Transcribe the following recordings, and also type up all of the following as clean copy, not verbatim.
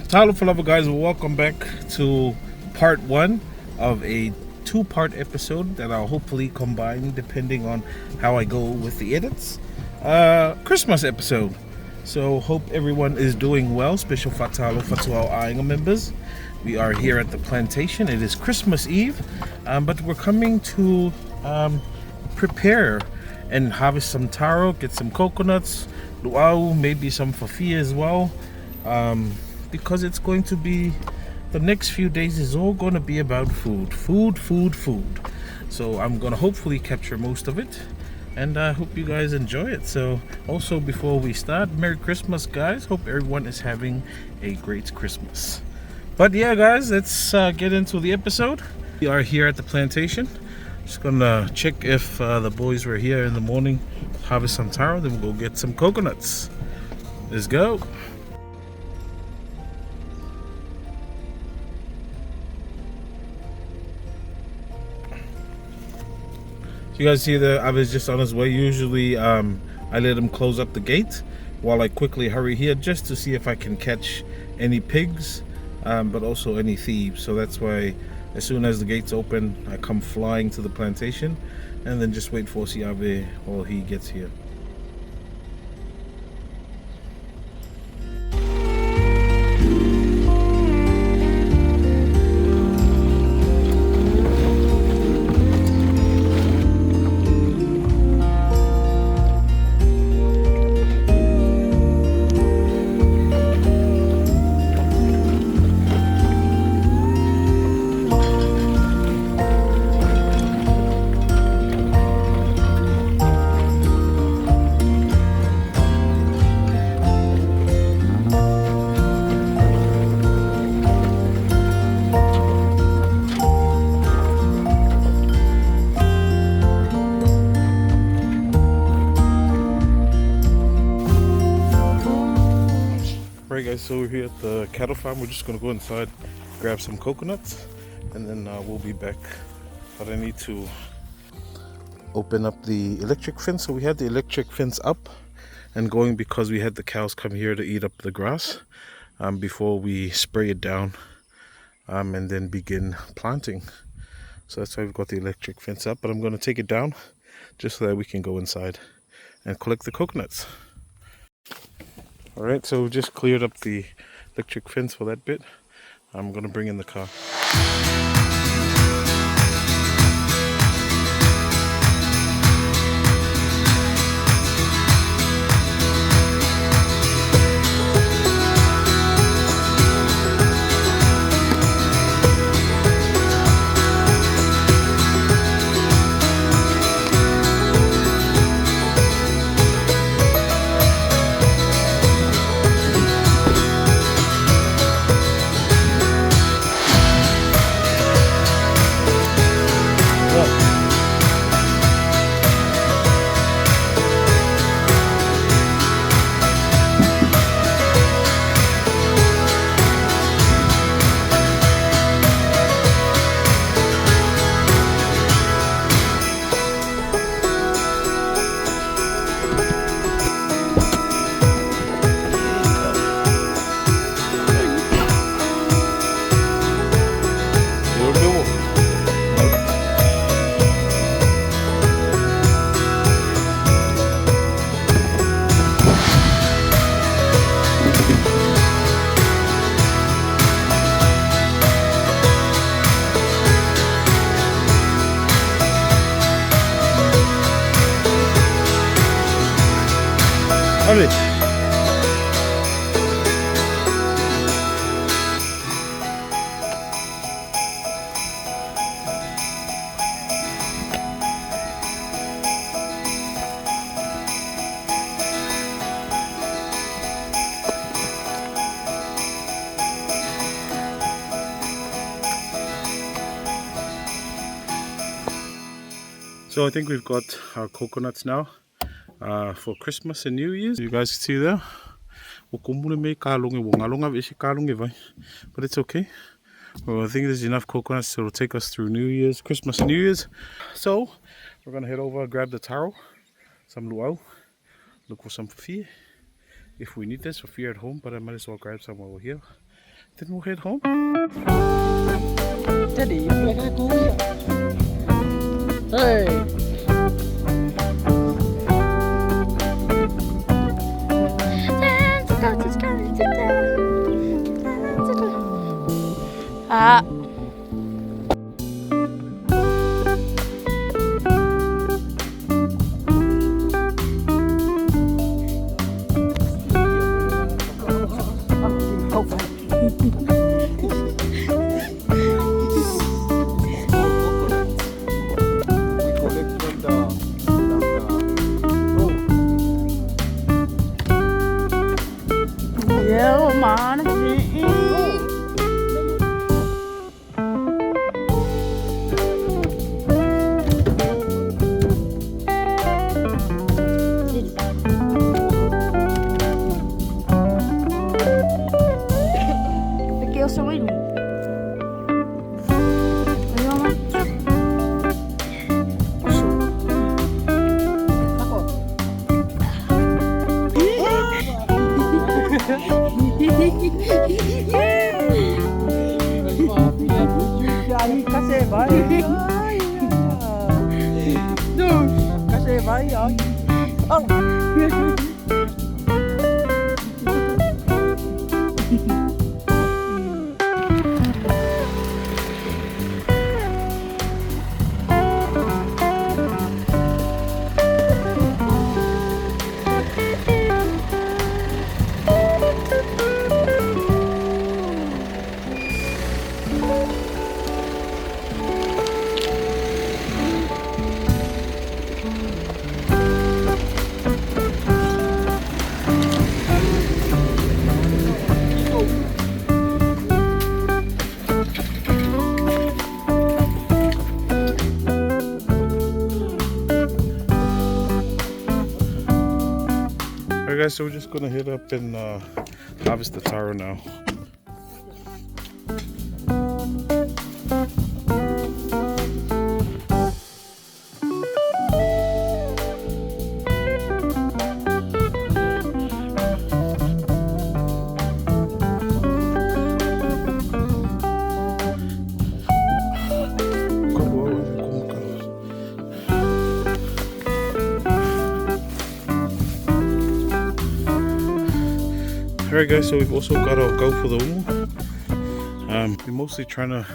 Talo Falava guys, welcome back to part one of a two-part episode that I'll hopefully combine depending on how I go with the edits. Christmas episode. So hope everyone is doing well. Special fatalo fatuao ainga members. We are here at the plantation. It is Christmas Eve, but we're coming to prepare and harvest some taro, get some coconuts, luau, maybe some fafia as well. Because it's going to be, the next few days is all going to be about food. So I'm going to hopefully capture most of it, and I hope you guys enjoy it. So also, before we start, Merry Christmas guys. Hope everyone is having a great Christmas. But yeah guys, let's get into the episode. We are here at the plantation. Just gonna check if the boys were here in the morning, harvest some taro, then we'll go get some coconuts. Let's go. You guys see that I was just on his way. Usually I let him close up the gate while I quickly hurry here just to see if I can catch any pigs, but also any thieves. So that's why as soon as the gates open, I come flying to the plantation and then just wait for Siave while he gets here. Alright guys, so we're here at the cattle farm. We're just gonna go inside, grab some coconuts, and then we'll be back. But I need to open up the electric fence. So we had the electric fence up and going because we had the cows come here to eat up the grass before we spray it down and then begin planting. So that's why we've got the electric fence up, but I'm going to take it down just so that we can go inside and collect the coconuts. Alright, so we just cleared up the electric fence for that bit. I'm going to bring in the car. Alright. So I think we've got our coconuts now for Christmas and New Year's. You guys can see there. But it's okay. Well, I think there's enough coconuts to take us through New Year's, Christmas and New Year's. So we're gonna head over, grab the taro, some luau, look for some fafia. If we need this fafia at home, but I might as well grab some over here. Then we'll head home. Teddy, you like a cool? Hey. Ah. Yeah, man. Aqui é o seu irmão. Aí, cacê, vai. Cacê, vai, ó. Alright guys, so we're just gonna hit up and harvest the taro now. Alright guys, so we've also got our go for the umu. We're mostly trying to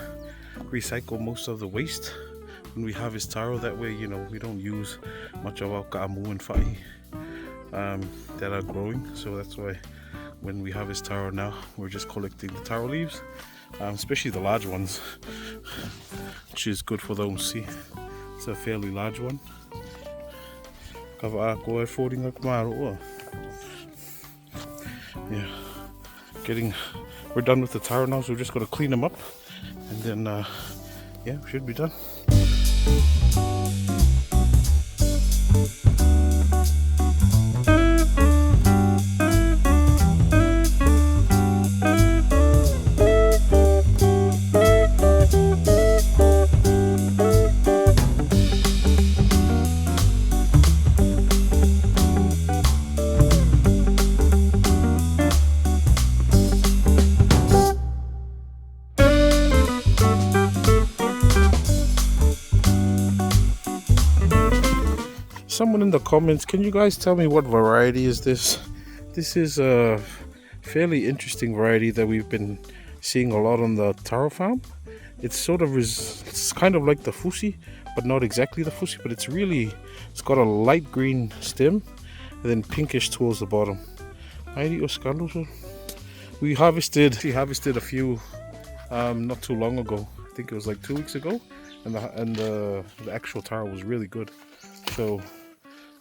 recycle most of the waste when we harvest taro. That way, you know, we don't use much of our ka'amu and fa'i that are growing. So that's why when we harvest taro now, we're just collecting the taro leaves, especially the large ones, which is good for the umu. It's a fairly large one. Yeah, we're done with the taro now, so we're just going to clean them up and then yeah, we should be done. Someone in the comments, can you guys tell me what variety is this? This is a fairly interesting variety that we've been seeing a lot on the taro farm. It's sort of it's kind of like the fusi, but not exactly the fusi, but it's got a light green stem and then pinkish towards the bottom. We harvested a few not too long ago. I think it was like 2 weeks ago, and the actual taro was really good. So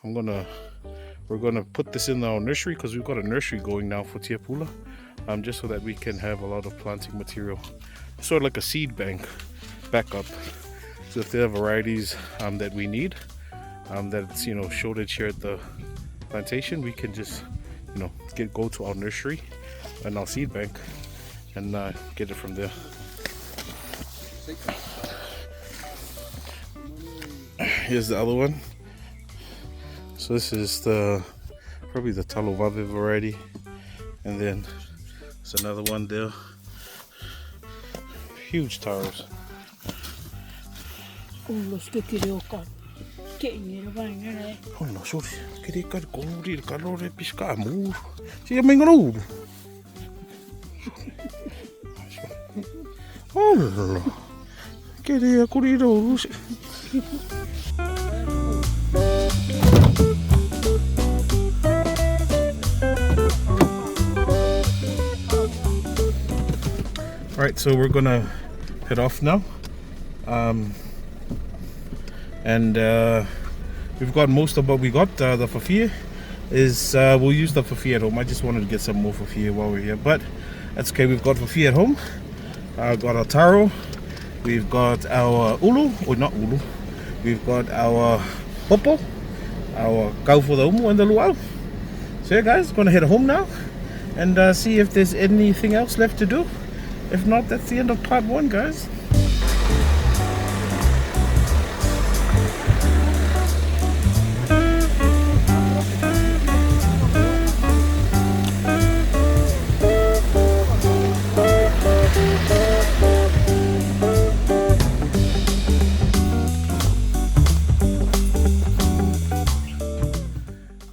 we're gonna put this in our nursery, because we've got a nursery going now for Tiapula, just so that we can have a lot of planting material, sort of like a seed bank backup. So if there are varieties that we need, that's, you know, shortage here at the plantation, we can just, you know, go to our nursery and our seed bank and get it from there. Here's the other one. So this is probably the Talovave variety, and then there's another one there. Huge taros. Los que quiero con. Que ni lo van a ver. Oh no, sorry. Queria que correr, calor é piscar, amor. Se eu me engano. Oh, queria correr hoje. Alright, so we're gonna head off now. And we've got most of what we got. The fafia is, we'll use the fafia at home. I just wanted to get some more fafia while we're here, but that's okay. We've got fafia at home. Got our taro. We've got our ulu, or not ulu. We've got our popo, our kau for the umu and the luau. So yeah, guys, gonna head home now and see if there's anything else left to do. If not, that's the end of part 1, guys.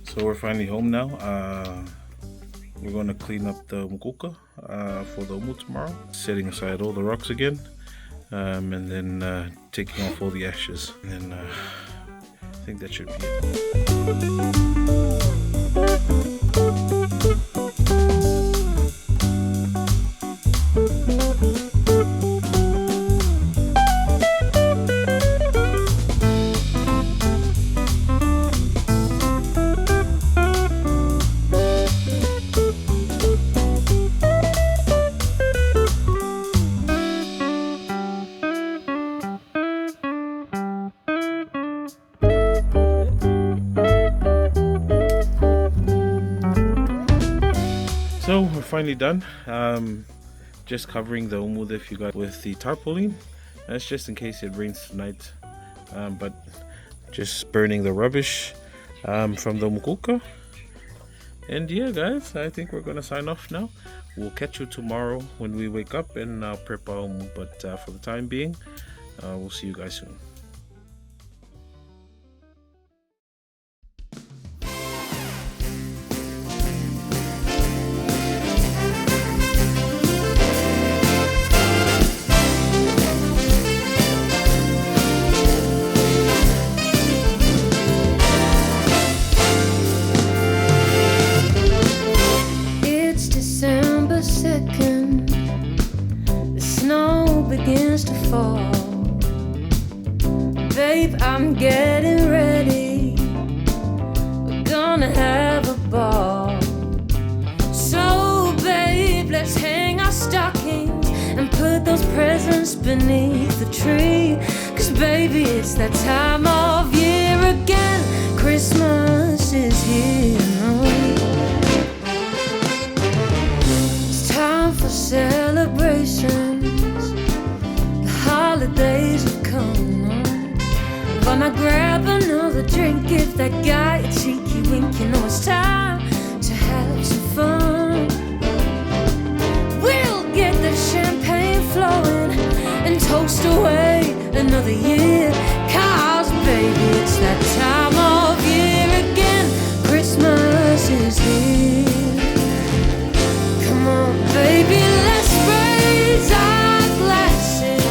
So we're finally home now. We're going to clean up the mukuka for the umu tomorrow. Setting aside all the rocks again. And then taking off all the ashes. And then I think that should be So we're finally done. Just covering the umu if you got with the tarpaulin. That's just in case it rains tonight. But just burning the rubbish from the mukuka. And yeah, guys, I think we're gonna sign off now. We'll catch you tomorrow when we wake up and prep our umu. But for the time being, we'll see you guys soon. Begins to fall. Babe, I'm getting ready. We're gonna have a ball. So babe, let's hang our stockings and put those presents beneath the tree. Cause baby, it's that time of year again. Christmas is here. It's time for celebration. Holidays have come on. Gonna grab another drink, give that guy a cheeky wink. You know it's time to have some fun. We'll get the champagne flowing and toast away another year. Cause baby, it's that time of year again. Christmas is here. Come on, baby, let's raise our glasses.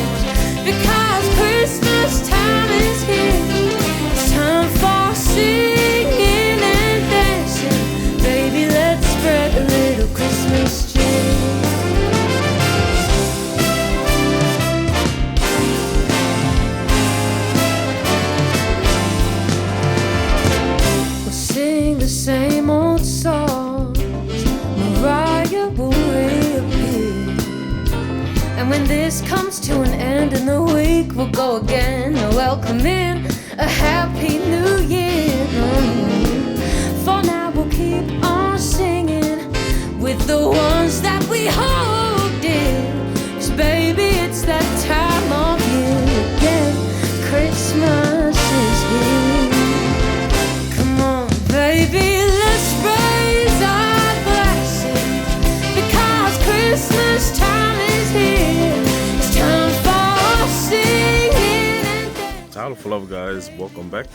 Because Christmas time is here. It's time for singing and dancing. Baby, let's spread a little Christmas cheer. We'll sing the same old songs. Mariah will reappear. And when this comes to an end in the week, we'll go again, welcome in a happy new year. For now we'll keep on singing with the ones that we hold dear. Cause baby, it's that time of year again. Christmas is here. Come on, baby, let's raise our glasses. Because Christmas time is here. It's time Tough love, guys. Welcome back.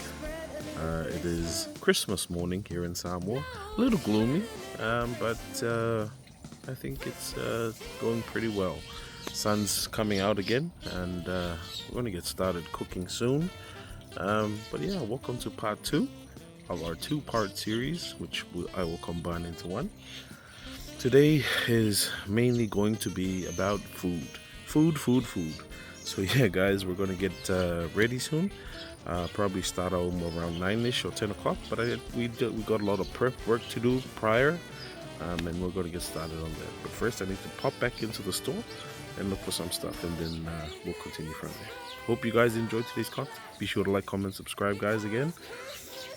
It is Christmas morning here in Samoa. A little gloomy, but I think it's going pretty well. Sun's coming out again, and we're going to get started cooking soon. But yeah, welcome to part 2 of our 2-part series, which I will combine into one. Today is mainly going to be about food. So yeah, guys, we're going to get ready soon. Probably start home around 9ish or 10 o'clock, but we got a lot of prep work to do prior, and we're going to get started on that. But first I need to pop back into the store and look for some stuff, and then we'll continue from there. Hope you guys enjoyed today's content. Be sure to like, comment, subscribe, guys, again,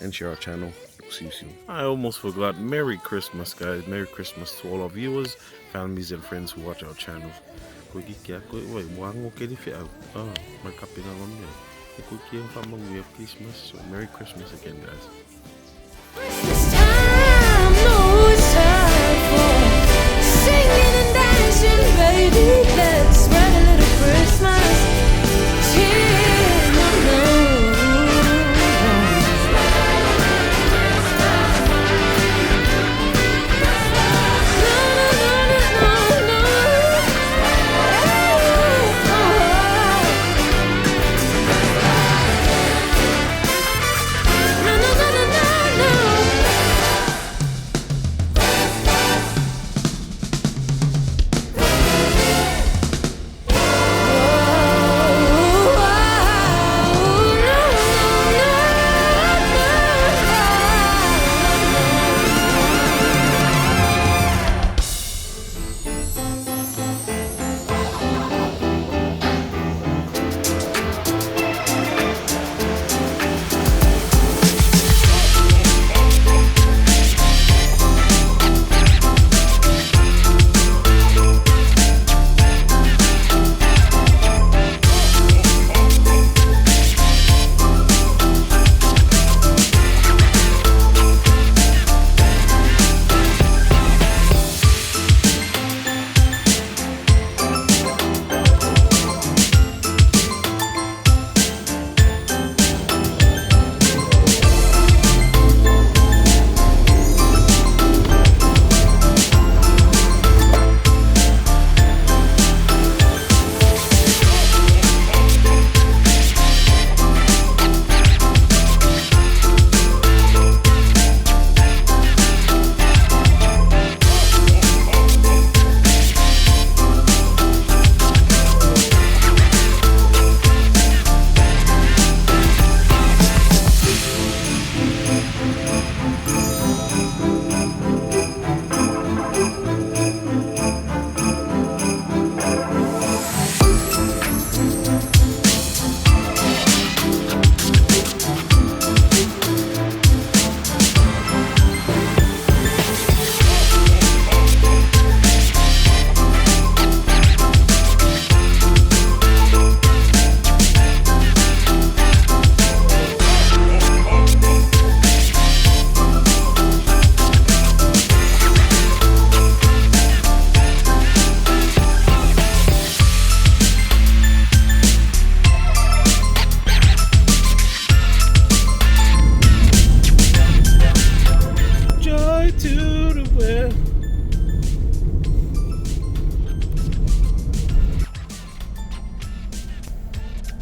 and share our channel. See you soon. I almost forgot. Merry Christmas, guys. Merry Christmas to all our viewers, families, and friends who watch our channel. My Christmas. So Merry Christmas again, guys. Christmas time, no, it's time for singing and dancing, baby. Let's spread a little Christmas cheer. No.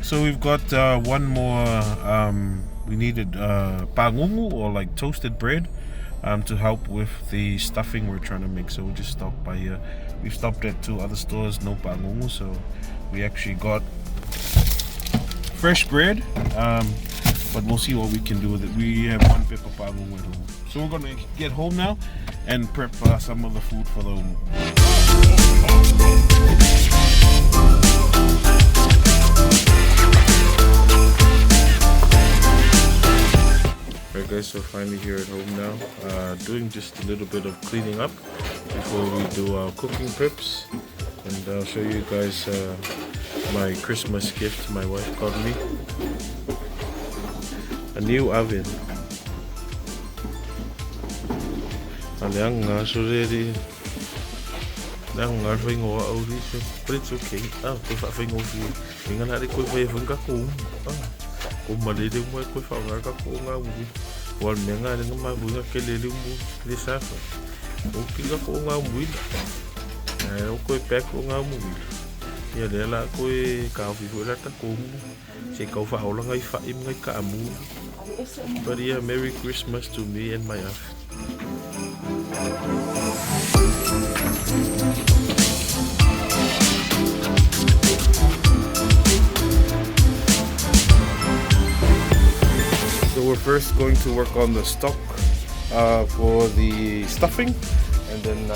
So we've got one more. We needed pangungu, or like toasted bread, to help with the stuffing we're trying to make. So we just stopped by here. We've stopped at 2 other stores, no pangungu, so we actually got fresh bread. But we'll see what we can do with it. We have 1 paper pangungu at home, so we're gonna get home now and prep some of the food for the home. Alright guys, so finally here at home now, doing just a little bit of cleaning up before we do our cooking preps, and I'll show you guys my Christmas gift my wife got me, a new oven. But it's okay. Kumalele mo ko fa nga ko nga mo. Wal me nga nga ma bu nga kelele mo le safa. O kinga ko nga mo. Ai o ko pe ko nga mo. Ya le la ko ka fi fu la ta ko mo. Se ka fa o la ngai fa im ngai ka mo. But yeah, Merry Christmas to me and my wife. So we're first going to work on the stock for the stuffing, and then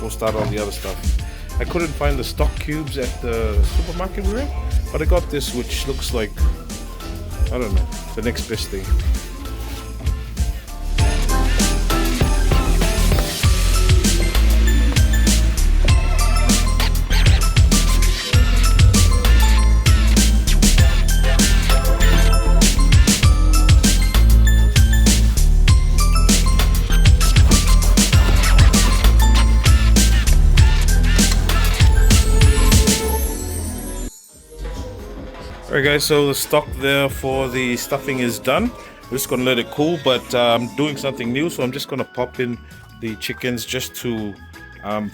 we'll start on the other stuff. I couldn't find the stock cubes at the supermarket we were in, but I got this, which looks like, I don't know, the next best thing. Alright guys, so the stock there for the stuffing is done. We're just gonna let it cool, but I'm doing something new, so I'm just gonna pop in the chickens just to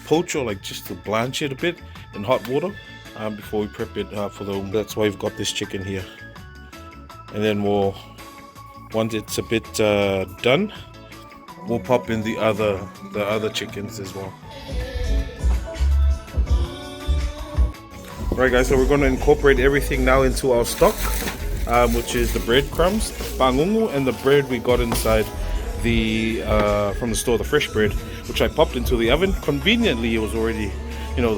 poach, or like just to blanch it a bit in hot water before we prep it for the. That's why we've got this chicken here, and then we'll, once it's a bit done, we'll pop in the other chickens as well. Right guys, so we're going to incorporate everything now into our stock, which is the breadcrumbs, pangungu, and the bread we got inside the from the store, the fresh bread, which I popped into the oven. Conveniently, it was already,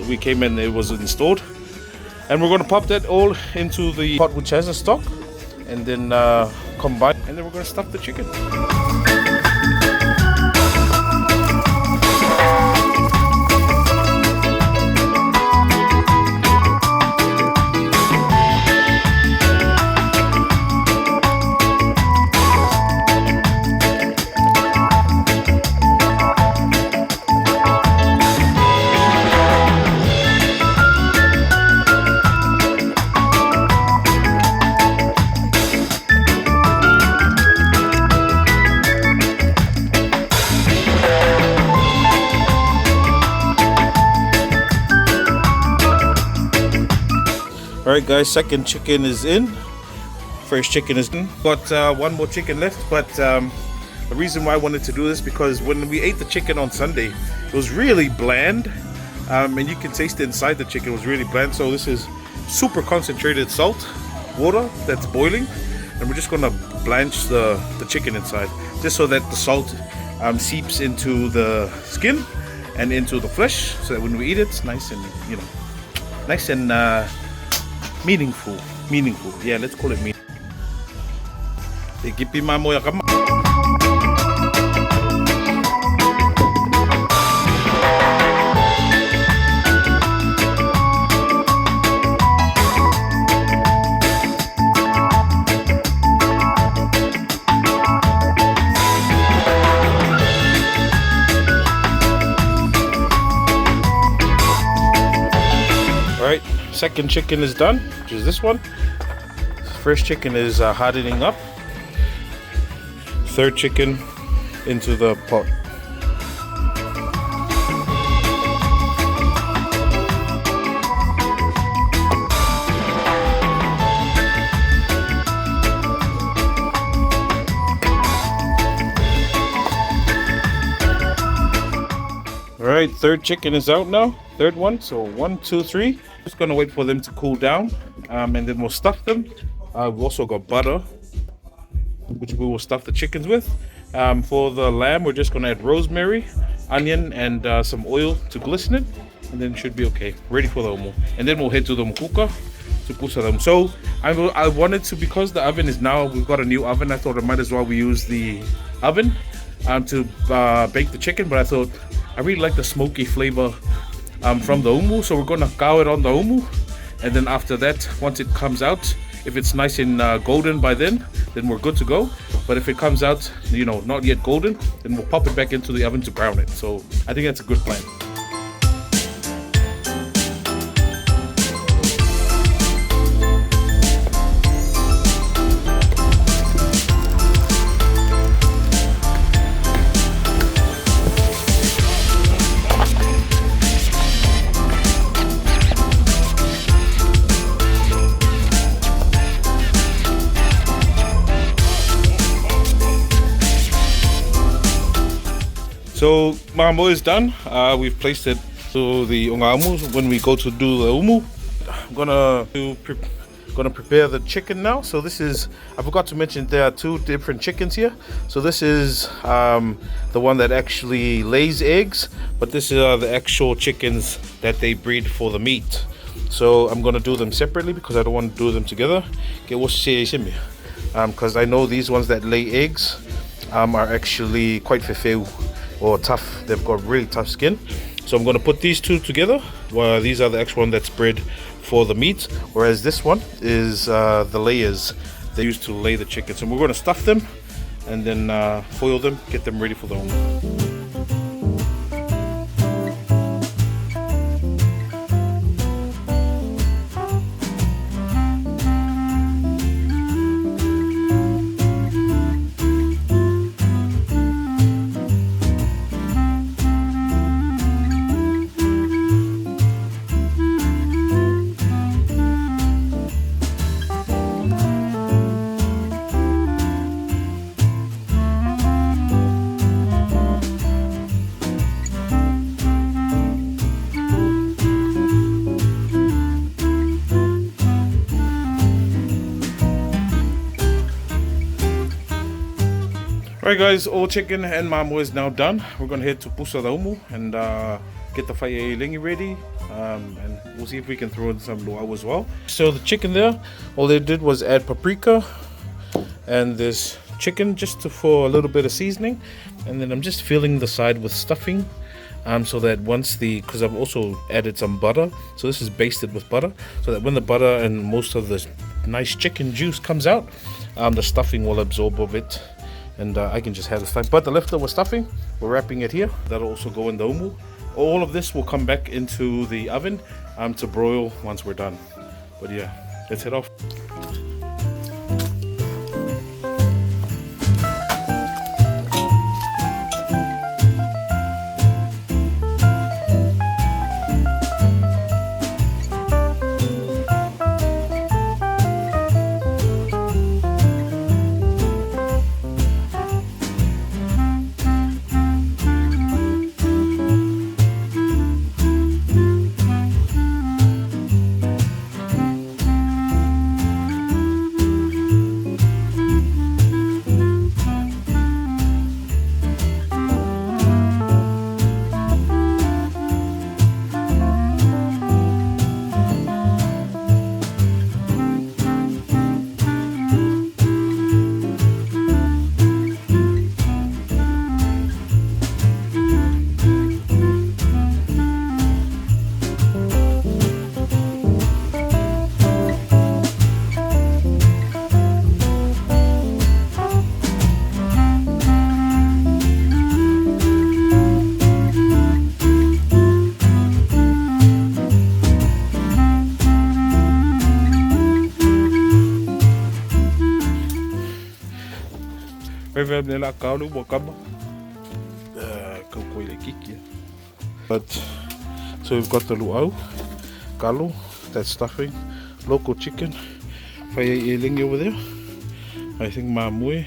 we came in, it was installed, and we're going to pop that all into the pot which has the stock, and then combine, and then we're going to stuff the chicken. Alright guys, second chicken is in. First chicken is in. Got one more chicken left, but the reason why I wanted to do this, because when we ate the chicken on Sunday, it was really bland, and you can taste it inside the chicken. It was really bland. So this is super concentrated salt water that's boiling, and we're just gonna blanch the chicken inside, just so that the salt seeps into the skin and into the flesh, so that when we eat it, it's nice and nice and meaningful. Yeah, let's call it meaningful. Alright, second chicken is done, which is this one. First chicken is hardening up. Third chicken into the pot. Alright, third chicken is out now. Third one, so 1, 2, 3. Just gonna wait for them to cool down, and then we'll stuff them. We've also got butter, which we will stuff the chickens with. For the lamb, we're just gonna add rosemary, onion, and some oil to glisten it, and then it should be okay. Ready for the omo. And then we'll head to the mukuka to pusa them. So I wanted to, because the oven is now, we've got a new oven, I thought I might as well we use the oven to bake the chicken, but I thought I really like the smoky flavor from the umu, so we're gonna cow it on the umu, and then after that, once it comes out, if it's nice and golden by then we're good to go. But if it comes out, not yet golden, then we'll pop it back into the oven to brown it. So I think that's a good plan. So Mamo is done. We've placed it to the unga umu. When we go to do the umu, I'm gonna prepare the chicken now. So this is, I forgot to mention, there are two different chickens here. So this is the one that actually lays eggs, but this is the actual chickens that they breed for the meat. So I'm gonna do them separately because I don't want to do them together. Because I know these ones that lay eggs are actually quite fefeu or tough. They've got really tough skin. So I'm gonna put these two together. Well, these are the actual one that's bred for the meat, whereas this one is the layers they use to lay the chicken. So we're going to stuff them and then foil them, get them ready for the home. Alright guys, all chicken and mamo is now done. We're gonna head to Pusa da Umu and get the whaiailengi ready, and we'll see if we can throw in some luau as well. So the chicken there, all they did was add paprika and this chicken just for a little bit of seasoning, and then I'm just filling the side with stuffing, so that once because I've also added some butter, so this is basted with butter, so that when the butter and most of the nice chicken juice comes out, the stuffing will absorb of it. And I can just have the stuffing. But the leftover stuffing, we're wrapping it here. That'll also go in the umu. All of this will come back into the oven to broil once we're done. But yeah, let's head off. But so we've got the luau, kalu, that stuffing, local chicken, whaiailengi over there, I think mamue,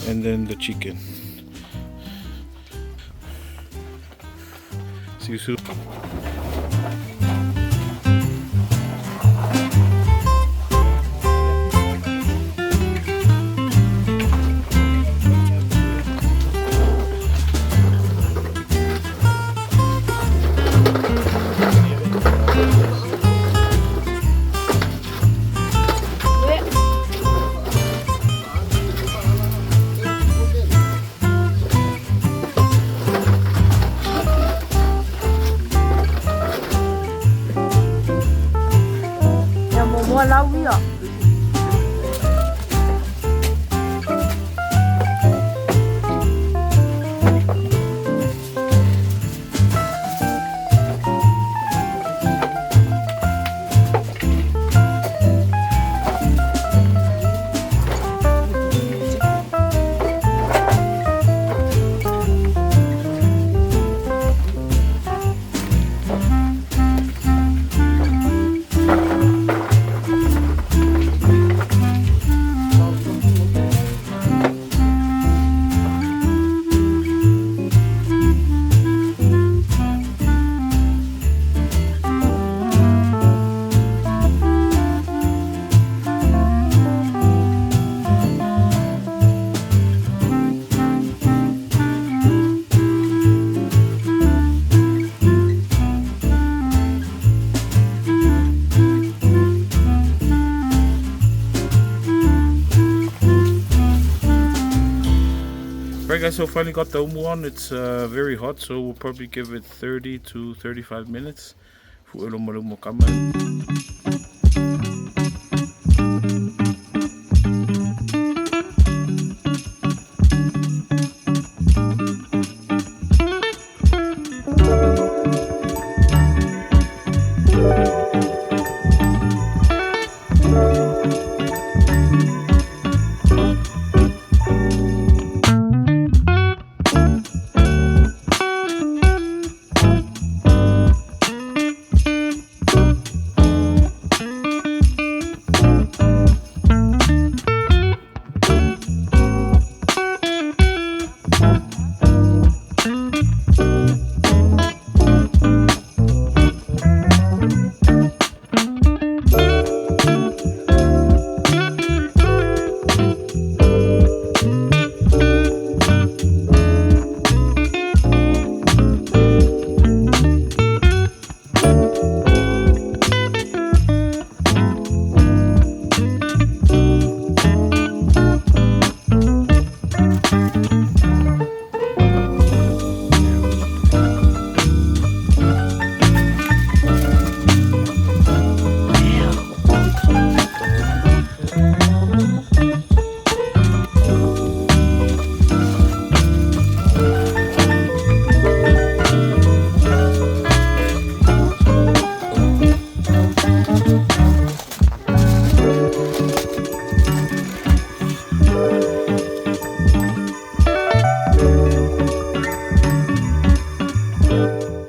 and then the chicken. See you soon. guys, so finally got the umu on. It's very hot, so we'll probably give it 30 to 35 minutes.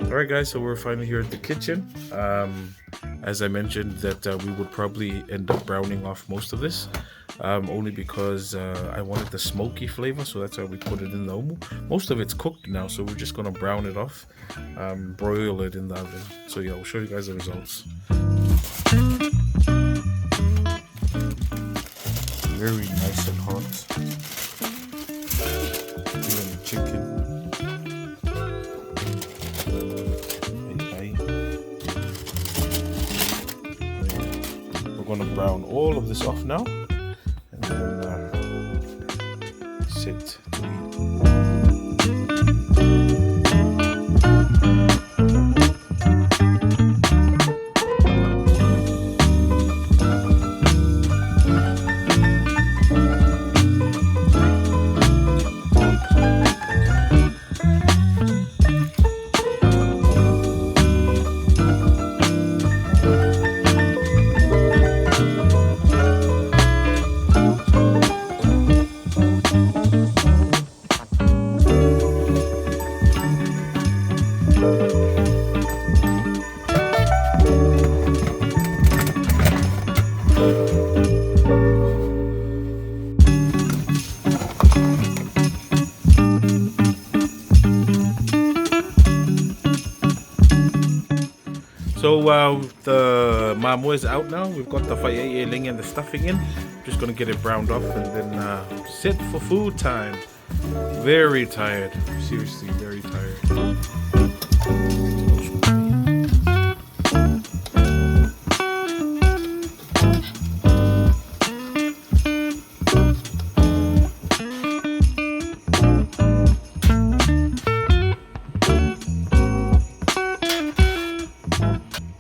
Alright guys, so we're finally here at the kitchen. As I mentioned that we would probably end up browning off most of this, only because I wanted the smoky flavor, so that's why we put it in the umu. Most of it's cooked now, so we're just gonna brown it off, broil it in the oven. So yeah, I'll show you guys the results. Very nice and hot. Even the chicken. We're gonna brown all of this off now, and then sit to eat. So the mamo is out now. We've got the whaiailing and the stuffing in. Just gonna get it browned off and then sit for food time. Very tired. Seriously, very tired.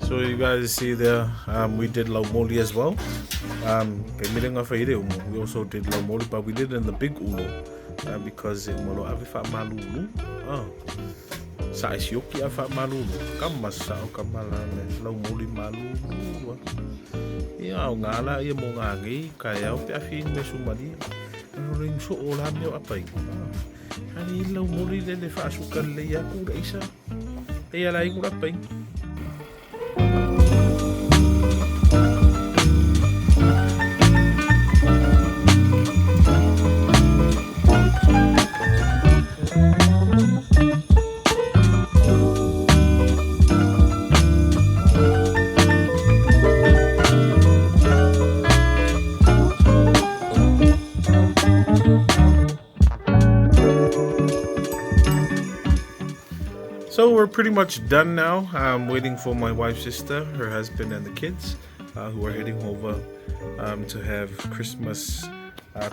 So you guys see there, we did laumoli as well. We also did laumoli, but we did it in the big ulo because it molo avifa malulu. Sa isioki afa malulu. Kamasa o kamalane laumoli malulu. Ia o ngala ia mo ngangi kaya o pe afin me sumali. Ring so ola me apai. Ani laumoli le fa sukan le ya ku isa. Ia lai ku apai. So we're pretty much done now. I'm waiting for my wife's sister, her husband, and the kids who are heading over to have Christmas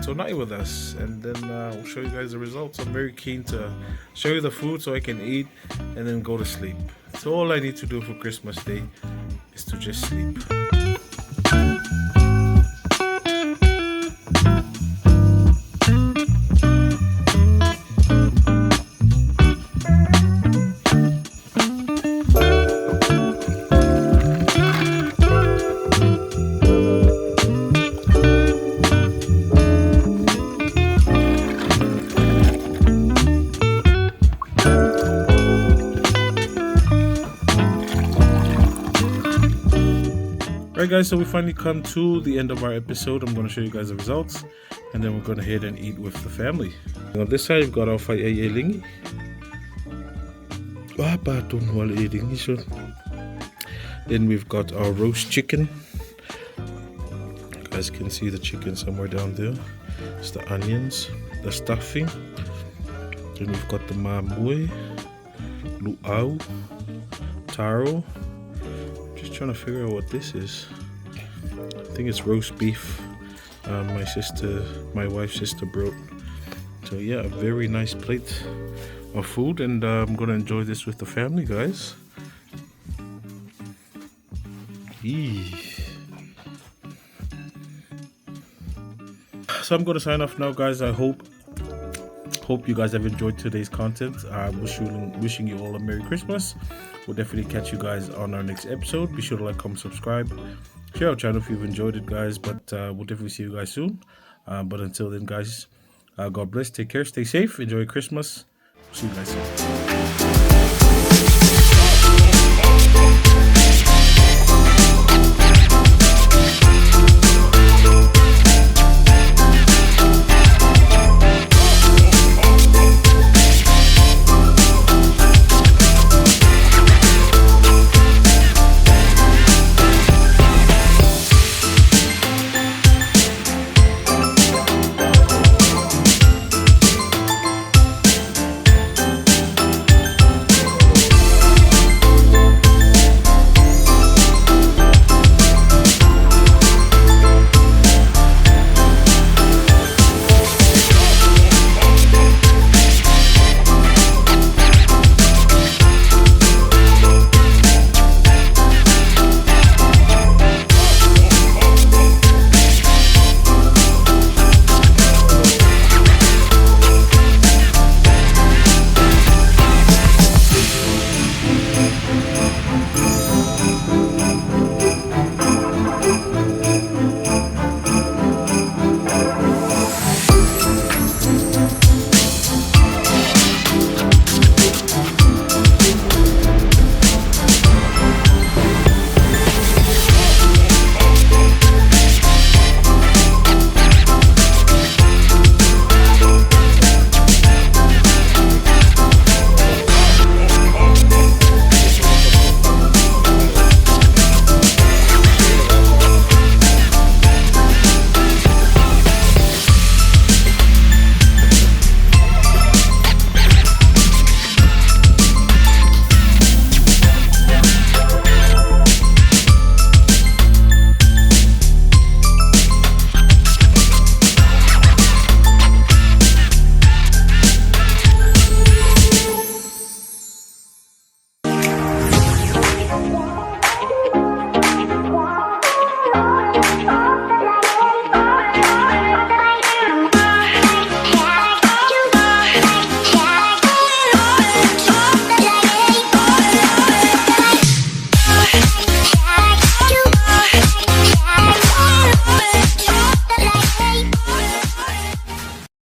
tonight with us, and then we'll show you guys the results. I'm very keen to show you the food so I can eat and then go to sleep. So all I need to do for Christmas Day is to just sleep. Alright guys, so we finally come to the end of our episode. I'm going to show you guys the results, and then we're going to head and eat with the family. On this side, we've got our lingi. Then we've got our roast chicken. You guys can see the chicken somewhere down there. It's the onions, the stuffing. Then we've got the mamui, luau, taro. Just trying to figure out what this is. I think it's roast beef. My wife's sister brought. So yeah, a very nice plate of food, and I'm gonna enjoy this with the family, guys. Eee. So I'm gonna sign off now, guys. I hope you guys have enjoyed today's content. Wishing you all a Merry Christmas. We'll definitely catch you guys on our next episode. Be sure to like, comment, subscribe, share our channel if you've enjoyed it, guys. But we'll definitely see you guys soon. But until then, guys, God bless, take care, stay safe, enjoy Christmas. See you guys soon.